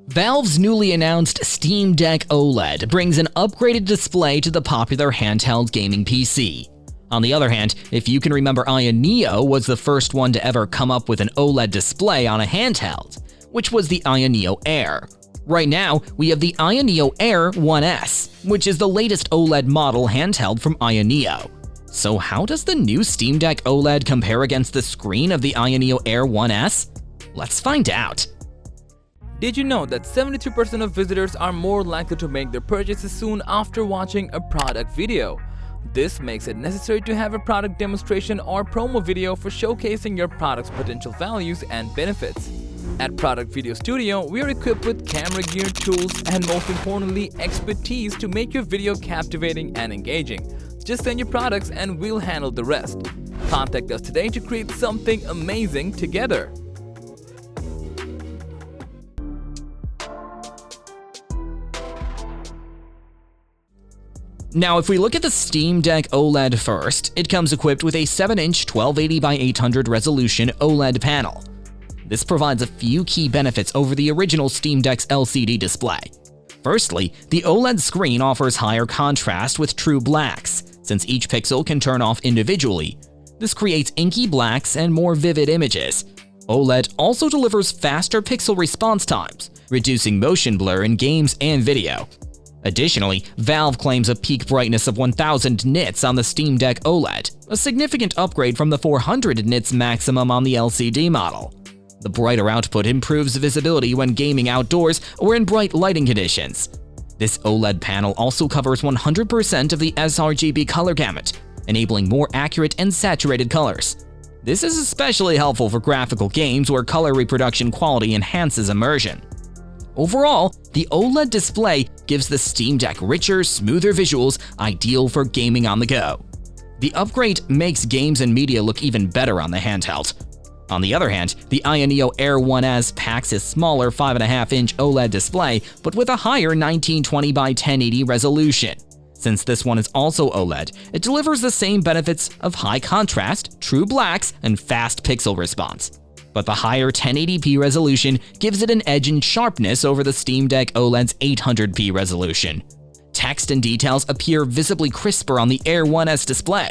Valve's newly announced Steam Deck OLED brings an upgraded display to the popular handheld gaming PC. On the other hand, if you can remember, AYANEO was the first one to ever come up with an OLED display on a handheld, which was the AYANEO Air. Right now, we have the AYANEO Air 1S, which is the latest OLED model handheld from AYANEO. So how does the new Steam Deck OLED compare against the screen of the AYANEO Air 1S? Let's find out. Did you know that 72% of visitors are more likely to make their purchases soon after watching a product video? This makes it necessary to have a product demonstration or promo video for showcasing your product's potential values and benefits. At Product Video Studio, we are equipped with camera gear, tools, and most importantly, expertise to make your video captivating and engaging. Just send your products and we'll handle the rest. Contact us today to create something amazing together. Now, if we look at the Steam Deck OLED first, it comes equipped with a 7-inch 1280 by 800 resolution OLED panel. This provides a few key benefits over the original Steam Deck's LCD display. Firstly, the OLED screen offers higher contrast with true blacks, since each pixel can turn off individually. This creates inky blacks and more vivid images. OLED also delivers faster pixel response times, reducing motion blur in games and video. Additionally, Valve claims a peak brightness of 1000 nits on the Steam Deck OLED, a significant upgrade from the 400 nits maximum on the LCD model. The brighter output improves visibility when gaming outdoors or in bright lighting conditions. This OLED panel also covers 100% of the sRGB color gamut, enabling more accurate and saturated colors. This is especially helpful for graphical games where color reproduction quality enhances immersion. Overall, the OLED display gives the Steam Deck richer, smoother visuals ideal for gaming on the go. The upgrade makes games and media look even better on the handheld. On the other hand, the AYANEO Air 1S packs a smaller 5.5-inch OLED display, but with a higher 1920 by 1080 resolution. Since this one is also OLED, it delivers the same benefits of high contrast, true blacks, and fast pixel response. But the higher 1080p resolution gives it an edge in sharpness over the Steam Deck OLED's 800p resolution. Text and details appear visibly crisper on the Air 1S display.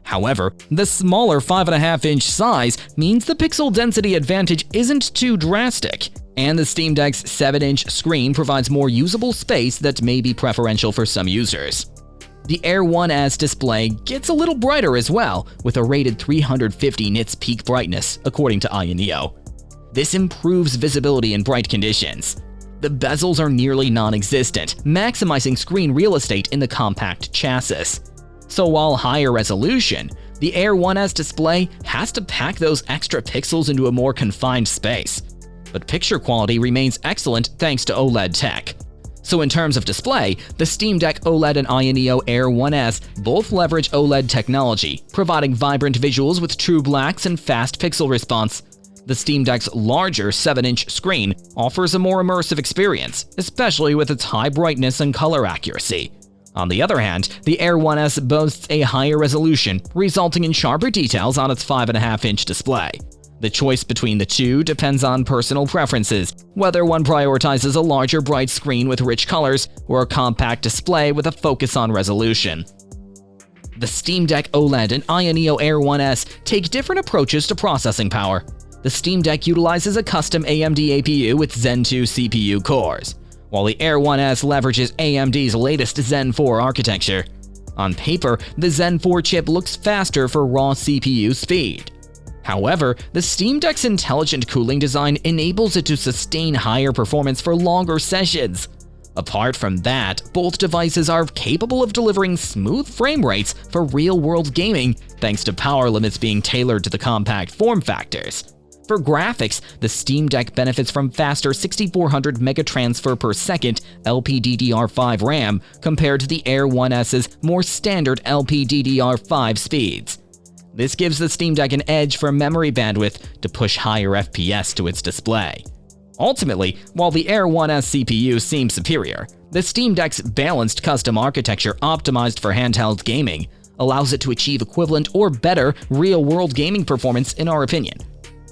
However, the smaller 5.5-inch size means the pixel density advantage isn't too drastic, and the Steam Deck's 7-inch screen provides more usable space that may be preferential for some users. The Air 1S display gets a little brighter as well, with a rated 350 nits peak brightness, according to AYANEO. This improves visibility in bright conditions. The bezels are nearly non-existent, maximizing screen real estate in the compact chassis. So while higher resolution, the Air 1S display has to pack those extra pixels into a more confined space. But picture quality remains excellent thanks to OLED tech. So in terms of display, the Steam Deck OLED and AYANEO Air 1S both leverage OLED technology, providing vibrant visuals with true blacks and fast pixel response. The Steam Deck's larger 7-inch screen offers a more immersive experience, especially with its high brightness and color accuracy. On the other hand, the Air 1S boasts a higher resolution, resulting in sharper details on its 5.5-inch display. The choice between the two depends on personal preferences, whether one prioritizes a larger bright screen with rich colors or a compact display with a focus on resolution. The Steam Deck OLED and AYANEO Air 1S take different approaches to processing power. The Steam Deck utilizes a custom AMD APU with Zen 2 CPU cores, while the Air 1S leverages AMD's latest Zen 4 architecture. On paper, the Zen 4 chip looks faster for raw CPU speed. However, the Steam Deck's intelligent cooling design enables it to sustain higher performance for longer sessions. Apart from that, both devices are capable of delivering smooth frame rates for real-world gaming thanks to power limits being tailored to the compact form factors. For graphics, the Steam Deck benefits from faster 6400 megatransfer per second LPDDR5 RAM compared to the Air 1S's more standard LPDDR5 speeds. This gives the Steam Deck an edge for memory bandwidth to push higher FPS to its display. Ultimately, while the Air 1S CPU seems superior, the Steam Deck's balanced custom architecture optimized for handheld gaming allows it to achieve equivalent or better real-world gaming performance in our opinion.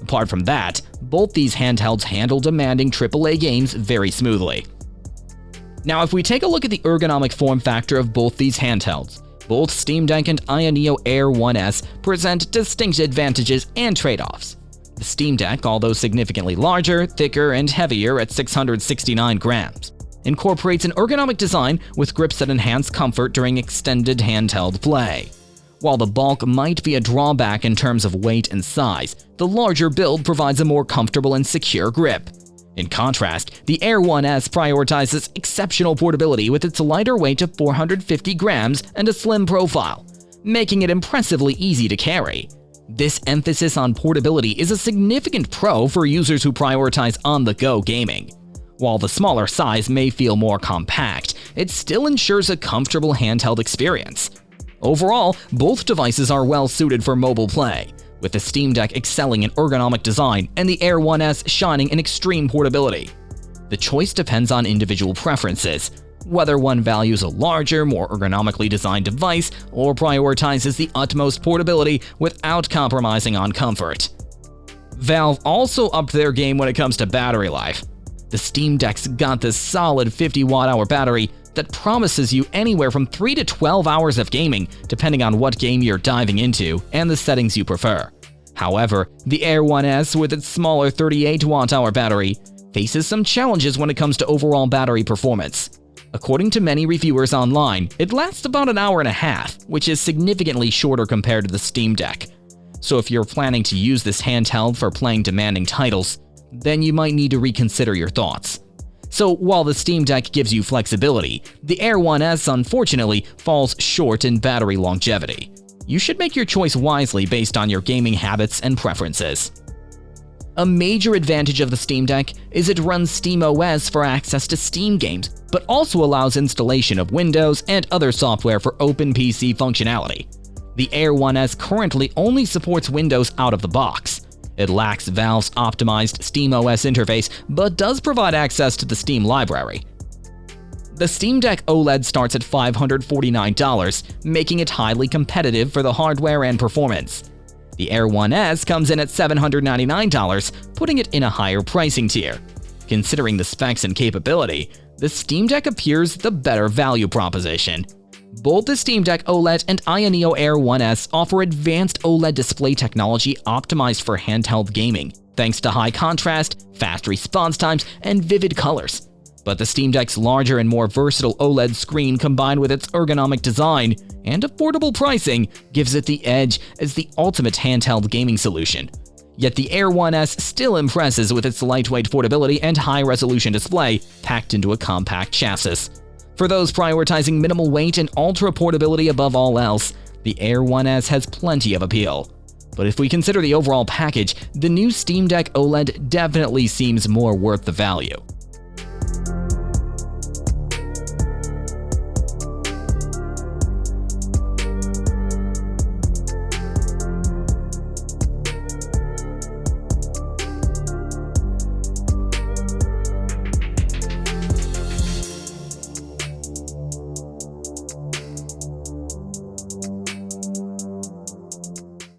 Apart from that, both these handhelds handle demanding AAA games very smoothly. Now, if we take a look at the ergonomic form factor of both these handhelds, both Steam Deck and AYANEO Air 1S present distinct advantages and trade-offs. The Steam Deck, although significantly larger, thicker, and heavier at 669 grams, incorporates an ergonomic design with grips that enhance comfort during extended handheld play. While the bulk might be a drawback in terms of weight and size, the larger build provides a more comfortable and secure grip. In contrast, the Air 1S prioritizes exceptional portability with its lighter weight of 450 grams and a slim profile, making it impressively easy to carry. This emphasis on portability is a significant pro for users who prioritize on-the-go gaming. While the smaller size may feel more compact, it still ensures a comfortable handheld experience. Overall, both devices are well suited for mobile play, with the Steam Deck excelling in ergonomic design and the Air 1S shining in extreme portability. The choice depends on individual preferences, whether one values a larger, more ergonomically designed device or prioritizes the utmost portability without compromising on comfort. Valve also upped their game when it comes to battery life. The Steam Deck's got this solid 50 watt-hour battery that promises you anywhere from 3 to 12 hours of gaming, depending on what game you're diving into and the settings you prefer. However, the Air 1S, with its smaller 38 watt-hour battery, faces some challenges when it comes to overall battery performance. According to many reviewers online, it lasts about an hour and a half, which is significantly shorter compared to the Steam Deck. So if you're planning to use this handheld for playing demanding titles, then you might need to reconsider your thoughts. So while the Steam Deck gives you flexibility, the Air 1S unfortunately falls short in battery longevity. You should make your choice wisely based on your gaming habits and preferences. A major advantage of the Steam Deck is it runs SteamOS for access to Steam games, but also allows installation of Windows and other software for OpenPC functionality. The Air 1S currently only supports Windows out of the box. It lacks Valve's optimized SteamOS interface, but does provide access to the Steam library. The Steam Deck OLED starts at $549, making it highly competitive for the hardware and performance. The Air 1S comes in at $799, putting it in a higher pricing tier. Considering the specs and capability, the Steam Deck appears the better value proposition. Both the Steam Deck OLED and AYANEO Air 1S offer advanced OLED display technology optimized for handheld gaming, thanks to high contrast, fast response times, and vivid colors. But the Steam Deck's larger and more versatile OLED screen, combined with its ergonomic design and affordable pricing, gives it the edge as the ultimate handheld gaming solution. Yet the Air 1S still impresses with its lightweight portability and high-resolution display packed into a compact chassis. For those prioritizing minimal weight and ultra portability above all else, the Air 1S has plenty of appeal. But if we consider the overall package, the new Steam Deck OLED definitely seems more worth the value.